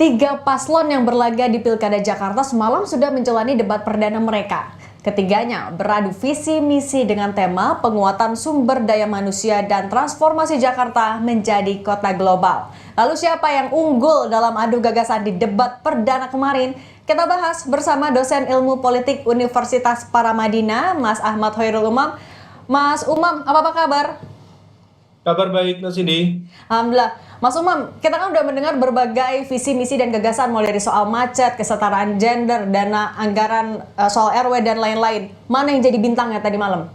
Tiga paslon yang berlaga di Pilkada Jakarta semalam sudah menjalani debat perdana mereka. Ketiganya beradu visi misi dengan tema penguatan sumber daya manusia dan transformasi Jakarta menjadi kota global. Lalu siapa yang unggul dalam adu gagasan di debat perdana kemarin? Kita bahas bersama dosen ilmu politik Universitas Paramadina, Mas Ahmad Hoirul Umam. Mas Umam, apa kabar? Kabar baik, Mas Cindy. Alhamdulillah. Mas Umam, kita kan udah mendengar berbagai visi misi dan gagasan mulai dari soal macet, kesetaraan gender, dana anggaran, soal RW dan lain-lain. Mana yang jadi bintangnya tadi malam?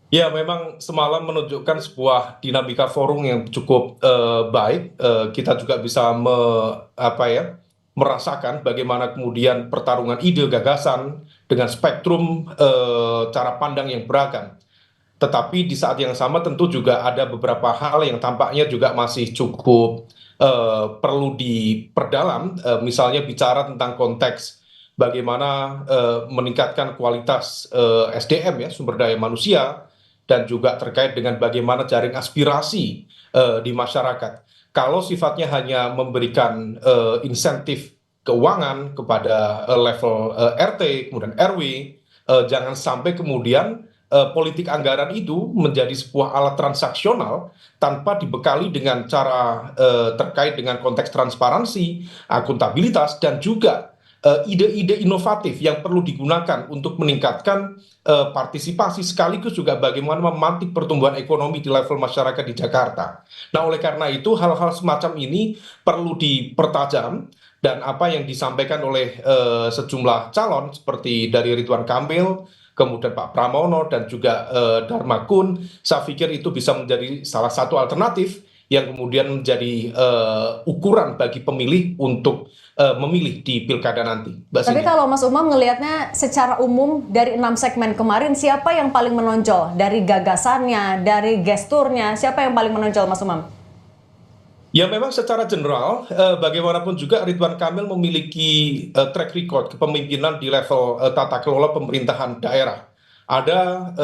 Ya, memang semalam menunjukkan sebuah dinamika forum yang cukup baik. Kita juga bisa merasakan bagaimana kemudian pertarungan ide gagasan dengan spektrum cara pandang yang beragam. Tetapi di saat yang sama tentu juga ada beberapa hal yang tampaknya juga masih cukup perlu diperdalam, misalnya bicara tentang konteks bagaimana meningkatkan kualitas SDM ya, sumber daya manusia, dan juga terkait dengan bagaimana jaring aspirasi di masyarakat. Kalau sifatnya hanya memberikan insentif keuangan kepada level RT, kemudian RW, jangan sampai kemudian politik anggaran itu menjadi sebuah alat transaksional tanpa dibekali dengan cara terkait dengan konteks transparansi, akuntabilitas, dan juga ide-ide inovatif yang perlu digunakan untuk meningkatkan partisipasi sekaligus juga bagaimana memantik pertumbuhan ekonomi di level masyarakat di Jakarta. Nah, oleh karena itu hal-hal semacam ini perlu dipertajam dan apa yang disampaikan oleh sejumlah calon seperti dari Ridwan Kamil, kemudian Pak Pramono dan juga Dharma Kun, saya pikir itu bisa menjadi salah satu alternatif yang kemudian menjadi ukuran bagi pemilih untuk memilih di pilkada nanti. Tapi kalau Mas Umam ngelihatnya secara umum dari 6 segmen kemarin, siapa yang paling menonjol? Dari gagasannya, dari gesturnya, siapa yang paling menonjol Mas Umam? Ya, memang secara general bagaimanapun juga Ridwan Kamil memiliki track record kepemimpinan di level tata kelola pemerintahan daerah. Ada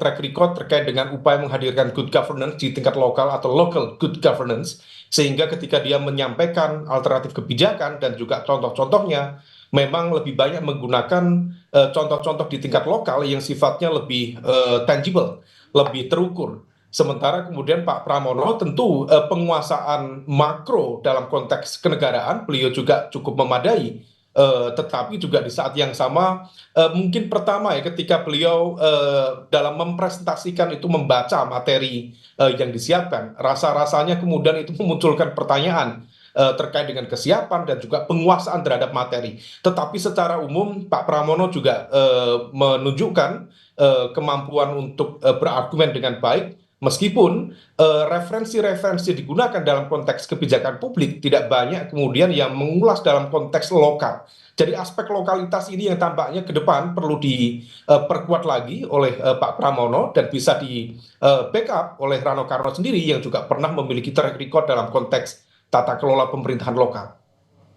track record terkait dengan upaya menghadirkan good governance di tingkat lokal atau local good governance, sehingga ketika dia menyampaikan alternatif kebijakan dan juga contoh-contohnya, memang lebih banyak menggunakan contoh-contoh di tingkat lokal yang sifatnya lebih tangible, lebih terukur. Sementara kemudian Pak Pramono tentu penguasaan makro dalam konteks kenegaraan beliau juga cukup memadai. Tetapi juga di saat yang sama mungkin pertama ya ketika beliau dalam mempresentasikan itu membaca materi yang disiapkan, rasa-rasanya kemudian itu memunculkan pertanyaan terkait dengan kesiapan dan juga penguasaan terhadap materi. Tetapi secara umum Pak Pramono juga menunjukkan kemampuan untuk berargumen dengan baik. Meskipun referensi-referensi digunakan dalam konteks kebijakan publik tidak banyak kemudian yang mengulas dalam konteks lokal. Jadi aspek lokalitas ini yang tampaknya ke depan perlu diperkuat lagi oleh Pak Pramono dan bisa di backup oleh Rano Karno sendiri yang juga pernah memiliki track record dalam konteks tata kelola pemerintahan lokal.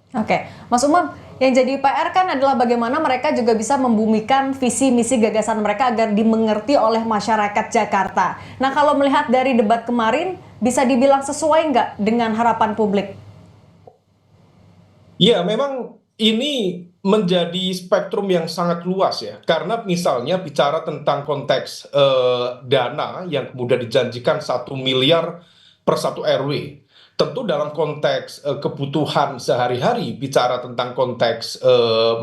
Oke, Mas Umam, yang jadi PR kan adalah bagaimana mereka juga bisa membumikan visi misi gagasan mereka agar dimengerti oleh masyarakat Jakarta. Nah, kalau melihat dari debat kemarin, bisa dibilang sesuai nggak dengan harapan publik? Ya, memang ini menjadi spektrum yang sangat luas ya, karena misalnya bicara tentang konteks dana yang kemudian dijanjikan 1 miliar per satu RW. Tentu dalam konteks kebutuhan sehari-hari, bicara tentang konteks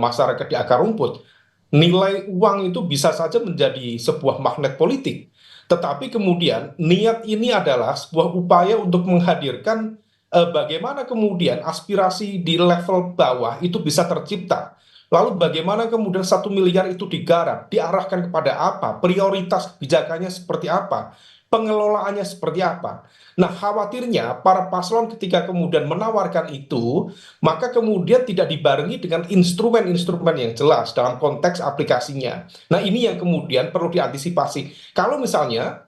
masyarakat di akar rumput, nilai uang itu bisa saja menjadi sebuah magnet politik. Tetapi kemudian niat ini adalah sebuah upaya untuk menghadirkan bagaimana kemudian aspirasi di level bawah itu bisa tercipta. Lalu bagaimana kemudian 1 miliar itu digarap, diarahkan kepada apa, prioritas kebijakannya seperti apa, pengelolaannya seperti apa. Nah, khawatirnya para paslon ketika kemudian menawarkan itu, maka kemudian tidak dibarengi dengan instrumen-instrumen yang jelas dalam konteks aplikasinya. Nah, ini yang kemudian perlu diantisipasi. Kalau misalnya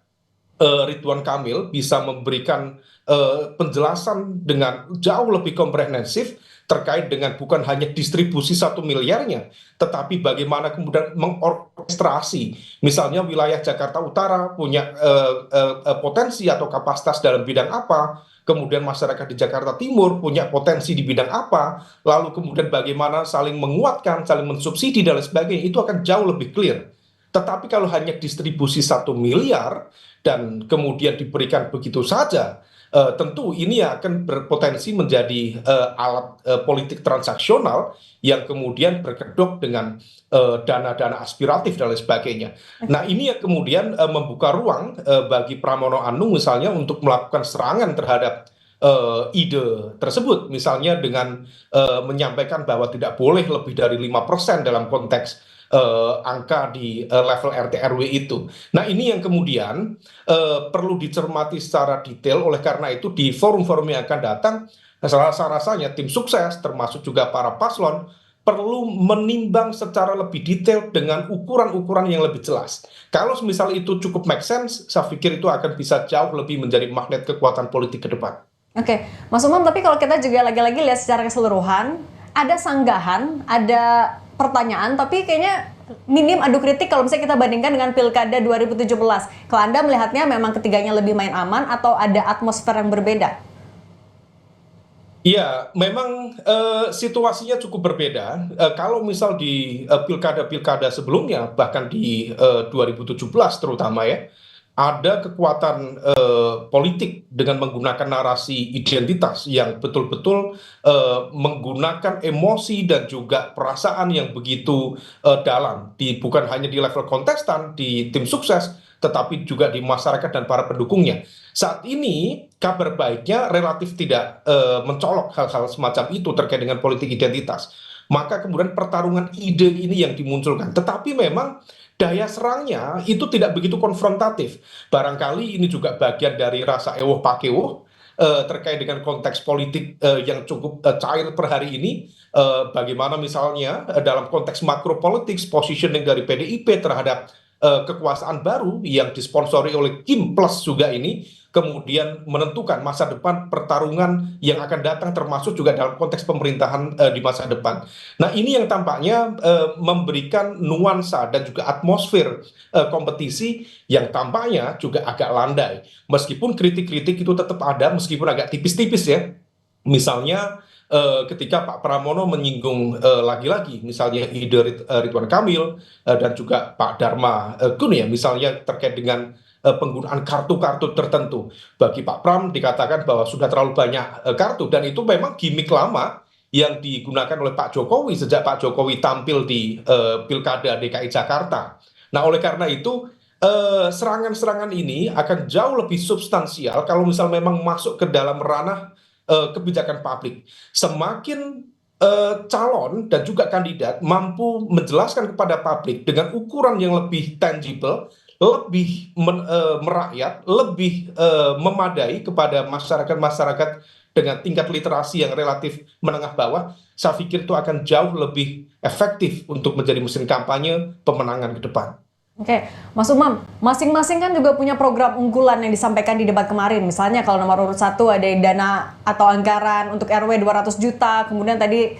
Ridwan Kamil bisa memberikan penjelasan dengan jauh lebih komprehensif terkait dengan bukan hanya distribusi 1 miliarnya, tetapi bagaimana kemudian mengorkestrasi. Misalnya wilayah Jakarta Utara punya potensi atau kapasitas dalam bidang apa, kemudian masyarakat di Jakarta Timur punya potensi di bidang apa, lalu kemudian bagaimana saling menguatkan, saling mensubsidi dan lain sebagainya, itu akan jauh lebih clear. Tetapi kalau hanya distribusi 1 miliar dan kemudian diberikan begitu saja, tentu ini akan berpotensi menjadi alat politik transaksional yang kemudian berkedok dengan dana-dana aspiratif dan lain sebagainya. Nah, ini yang kemudian membuka ruang bagi Pramono Anung misalnya untuk melakukan serangan terhadap ide tersebut, misalnya dengan menyampaikan bahwa tidak boleh lebih dari 5% dalam konteks angka di level RT RW itu. Nah, ini yang kemudian perlu dicermati secara detail. Oleh karena itu di forum-forum yang akan datang, rasa-rasanya tim sukses termasuk juga para paslon perlu menimbang secara lebih detail dengan ukuran-ukuran yang lebih jelas. Kalau misal itu cukup make sense, saya pikir itu akan bisa jauh lebih menjadi magnet kekuatan politik ke depan. Oke, Mas Umam, tapi kalau kita juga lagi-lagi lihat secara keseluruhan, ada sanggahan, ada pertanyaan, tapi kayaknya minim adu kritik kalau misalnya kita bandingkan dengan Pilkada 2017. Kalau Anda melihatnya memang ketiganya lebih main aman atau ada atmosfer yang berbeda? Iya, memang situasinya cukup berbeda. Kalau misal di pilkada-pilkada sebelumnya, bahkan di 2017 terutama ya, ada kekuatan politik dengan menggunakan narasi identitas yang betul-betul menggunakan emosi dan juga perasaan yang begitu dalam, bukan hanya di level kontestan, di tim sukses, tetapi juga di masyarakat dan para pendukungnya. Saat ini kabar baiknya relatif tidak mencolok hal-hal semacam itu terkait dengan politik identitas. Maka kemudian pertarungan ide ini yang dimunculkan. Tetapi memang daya serangnya itu tidak begitu konfrontatif. Barangkali ini juga bagian dari rasa ewoh pakewoh terkait dengan konteks politik yang cukup cair per hari ini. Bagaimana misalnya dalam konteks makro politik positioning dari PDIP terhadap kekuasaan baru yang disponsori oleh Kim Plus juga ini kemudian menentukan masa depan pertarungan yang akan datang termasuk juga dalam konteks pemerintahan di masa depan. Nah, ini yang tampaknya memberikan nuansa dan juga atmosfer kompetisi yang tampaknya juga agak landai. Meskipun kritik-kritik itu tetap ada meskipun agak tipis-tipis ya. Misalnya ketika Pak Pramono menyinggung lagi-lagi misalnya ide Ridwan Kamil dan juga Pak Dharma Kun ya misalnya terkait dengan penggunaan kartu-kartu tertentu. Bagi Pak Pram dikatakan bahwa sudah terlalu banyak kartu dan itu memang gimmick lama yang digunakan oleh Pak Jokowi sejak Pak Jokowi tampil di Pilkada DKI Jakarta. Nah, oleh karena itu serangan-serangan ini akan jauh lebih substansial kalau misal memang masuk ke dalam ranah kebijakan publik. Semakin calon dan juga kandidat mampu menjelaskan kepada publik dengan ukuran yang lebih tangible, lebih merakyat, lebih memadai kepada masyarakat-masyarakat dengan tingkat literasi yang relatif menengah bawah, saya pikir itu akan jauh lebih efektif untuk menjadi mesin kampanye pemenangan ke depan. Oke, Mas Umam, masing-masing kan juga punya program unggulan yang disampaikan di debat kemarin. Misalnya kalau nomor urut 1 ada dana atau anggaran untuk RW 200 juta, kemudian tadi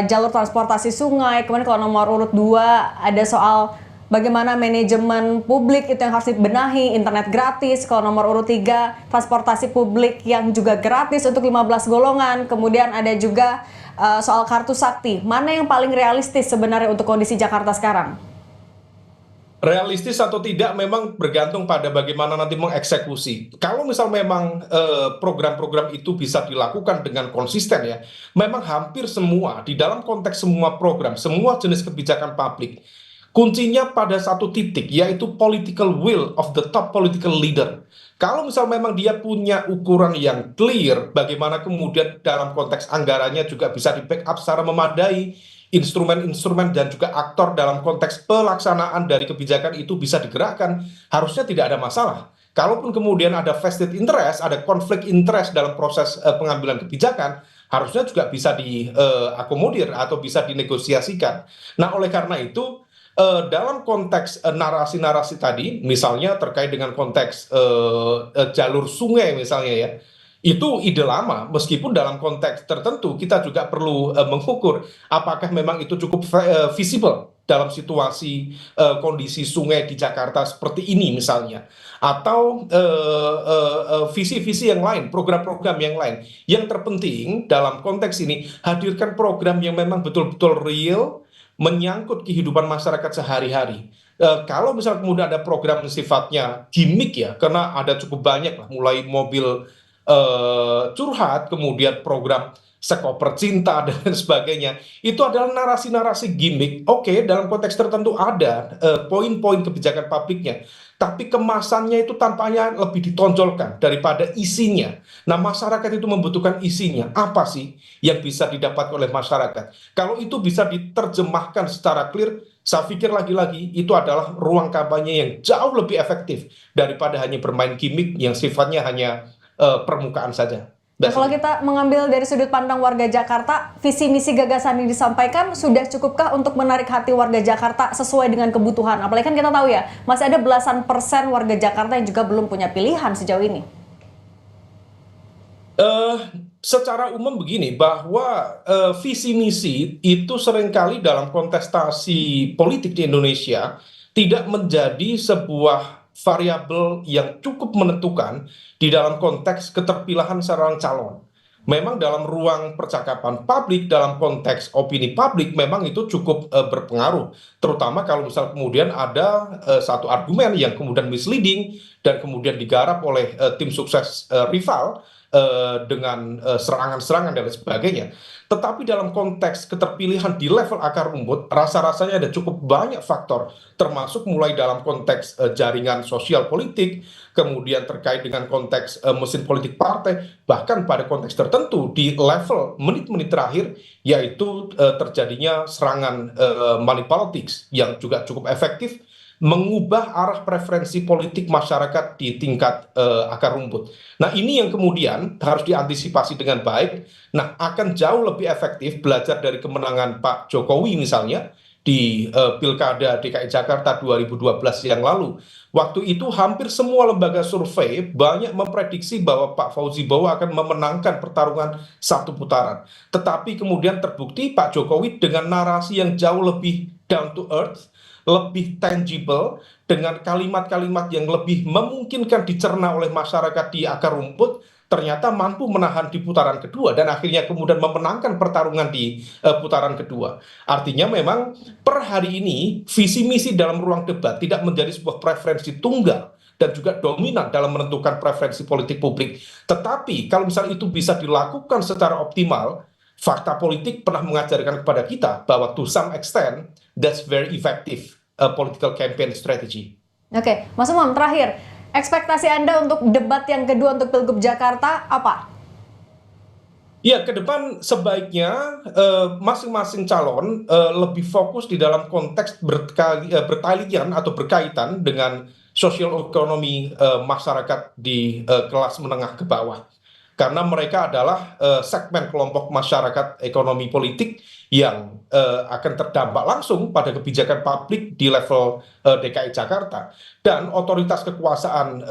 jalur transportasi sungai, kemudian kalau nomor urut 2 ada soal bagaimana manajemen publik itu yang harus dibenahi, internet gratis, kalau nomor urut 3 transportasi publik yang juga gratis untuk 15 golongan, kemudian ada juga soal kartu sakti. Mana yang paling realistis sebenarnya untuk kondisi Jakarta sekarang? Realistis atau tidak memang bergantung pada bagaimana nanti mengeksekusi. Kalau misal memang program-program itu bisa dilakukan dengan konsisten ya, memang hampir semua di dalam konteks semua program, semua jenis kebijakan publik, kuncinya pada satu titik, yaitu political will of the top political leader. Kalau misal memang dia punya ukuran yang clear, bagaimana kemudian dalam konteks anggarannya juga bisa di-backup secara memadai, instrumen-instrumen dan juga aktor dalam konteks pelaksanaan dari kebijakan itu bisa digerakkan, harusnya tidak ada masalah. Kalaupun kemudian ada vested interest, ada konflik interest dalam proses pengambilan kebijakan, harusnya juga bisa diakomodir atau bisa dinegosiasikan. Nah, oleh karena itu, dalam konteks narasi-narasi tadi, misalnya terkait dengan konteks jalur sungai misalnya ya, itu ide lama, meskipun dalam konteks tertentu kita juga perlu mengukur apakah memang itu cukup visible dalam situasi kondisi sungai di Jakarta seperti ini misalnya, atau visi-visi yang lain, program-program yang lain. Yang terpenting dalam konteks ini, hadirkan program yang memang betul-betul real, menyangkut kehidupan masyarakat sehari-hari. Kalau misal kemudian ada program yang sifatnya gimmick ya, karena ada cukup banyak lah, mulai mobil curhat, kemudian program sekoper cinta dan lain sebagainya. Itu adalah narasi-narasi gimmick. Oke, dalam konteks tertentu ada poin-poin kebijakan publiknya, tapi kemasannya itu tampaknya lebih ditonjolkan daripada isinya. Nah, masyarakat itu membutuhkan isinya. Apa sih yang bisa didapat oleh masyarakat? Kalau itu bisa diterjemahkan secara clear, saya pikir lagi-lagi itu adalah ruang kampanye yang jauh lebih efektif daripada hanya bermain gimmick yang sifatnya hanya permukaan saja. Nah, kalau kita mengambil dari sudut pandang warga Jakarta, visi misi gagasan yang disampaikan sudah cukupkah untuk menarik hati warga Jakarta sesuai dengan kebutuhan? Apalagi kan kita tahu ya, masih ada belasan persen warga Jakarta yang juga belum punya pilihan sejauh ini. Eh, Secara umum begini, bahwa visi misi itu seringkali dalam kontestasi politik di Indonesia tidak menjadi sebuah variabel yang cukup menentukan di dalam konteks keterpilihan seorang calon. Memang dalam ruang percakapan publik, dalam konteks opini publik, memang itu cukup berpengaruh. Terutama kalau misal kemudian ada satu argumen yang kemudian misleading dan kemudian digarap oleh tim sukses rival dengan serangan-serangan dan lain sebagainya. Tetapi dalam konteks keterpilihan di level akar rumput, rasa-rasanya ada cukup banyak faktor, termasuk mulai dalam konteks jaringan sosial politik, kemudian terkait dengan konteks mesin politik partai, bahkan pada konteks tertentu di level menit-menit terakhir, yaitu terjadinya serangan money politics yang juga cukup efektif mengubah arah preferensi politik masyarakat di tingkat akar rumput. Nah, ini yang kemudian harus diantisipasi dengan baik. Nah, akan jauh lebih efektif belajar dari kemenangan Pak Jokowi misalnya di Pilkada DKI Jakarta 2012 yang lalu. Waktu itu hampir semua lembaga survei banyak memprediksi bahwa Pak Fauzi Bowo akan memenangkan pertarungan satu putaran. Tetapi kemudian terbukti Pak Jokowi dengan narasi yang jauh lebih down to earth, lebih tangible, dengan kalimat-kalimat yang lebih memungkinkan dicerna oleh masyarakat di akar rumput, ternyata mampu menahan di putaran kedua dan akhirnya kemudian memenangkan pertarungan di putaran kedua. Artinya memang per hari ini visi misi dalam ruang debat tidak menjadi sebuah preferensi tunggal dan juga dominan dalam menentukan preferensi politik publik. Tetapi kalau misalnya itu bisa dilakukan secara optimal, fakta politik pernah mengajarkan kepada kita bahwa to some extent that's very effective political campaign strategy. Oke, Mas Umam, terakhir, ekspektasi Anda untuk debat yang kedua untuk Pilgub Jakarta apa? Ya, ke depan sebaiknya masing-masing calon lebih fokus di dalam konteks bertalian atau berkaitan dengan sosial ekonomi masyarakat di kelas menengah ke bawah. Karena mereka adalah segmen kelompok masyarakat ekonomi politik yang akan terdampak langsung pada kebijakan publik di level DKI Jakarta. Dan otoritas kekuasaan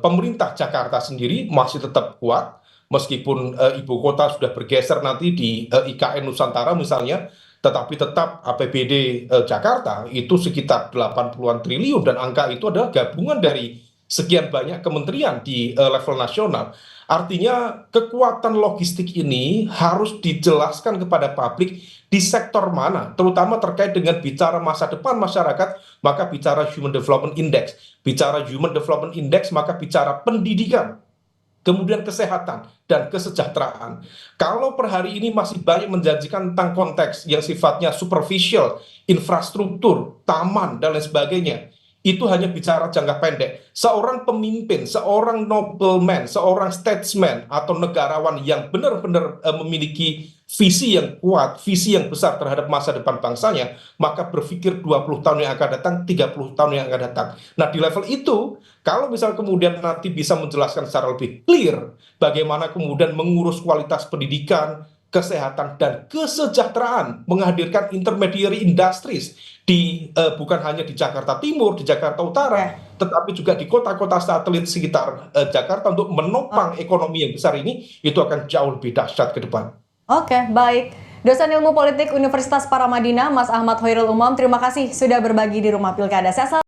pemerintah Jakarta sendiri masih tetap kuat, meskipun ibu kota sudah bergeser nanti di IKN Nusantara misalnya, tetapi tetap APBD Jakarta itu sekitar 80-an triliun, dan angka itu adalah gabungan dari sekian banyak kementerian di level nasional. Artinya kekuatan logistik ini harus dijelaskan kepada publik di sektor mana, terutama terkait dengan bicara masa depan masyarakat, maka bicara Human Development Index. Bicara Human Development Index, maka bicara pendidikan, kemudian kesehatan dan kesejahteraan. Kalau per hari ini masih banyak menjanjikan tentang konteks yang sifatnya superficial, infrastruktur, taman, dan lain sebagainya, itu hanya bicara jangka pendek. Seorang pemimpin, seorang nobleman, seorang statesman atau negarawan yang benar-benar memiliki visi yang kuat, visi yang besar terhadap masa depan bangsanya, maka berpikir 20 tahun yang akan datang, 30 tahun yang akan datang. Nah, di level itu, kalau misal kemudian nanti bisa menjelaskan secara lebih clear bagaimana kemudian mengurus kualitas pendidikan, kesehatan, dan kesejahteraan, menghadirkan intermediary industries di bukan hanya di Jakarta Timur, di Jakarta Utara, tetapi juga di kota-kota satelit sekitar Jakarta untuk menopang ekonomi yang besar ini, itu akan jauh lebih dahsyat ke depan. Oke, baik. Dosen Ilmu Politik Universitas Paramadina, Mas Ahmad Hoirul Umam, terima kasih sudah berbagi di Rumah Pilkada. Saya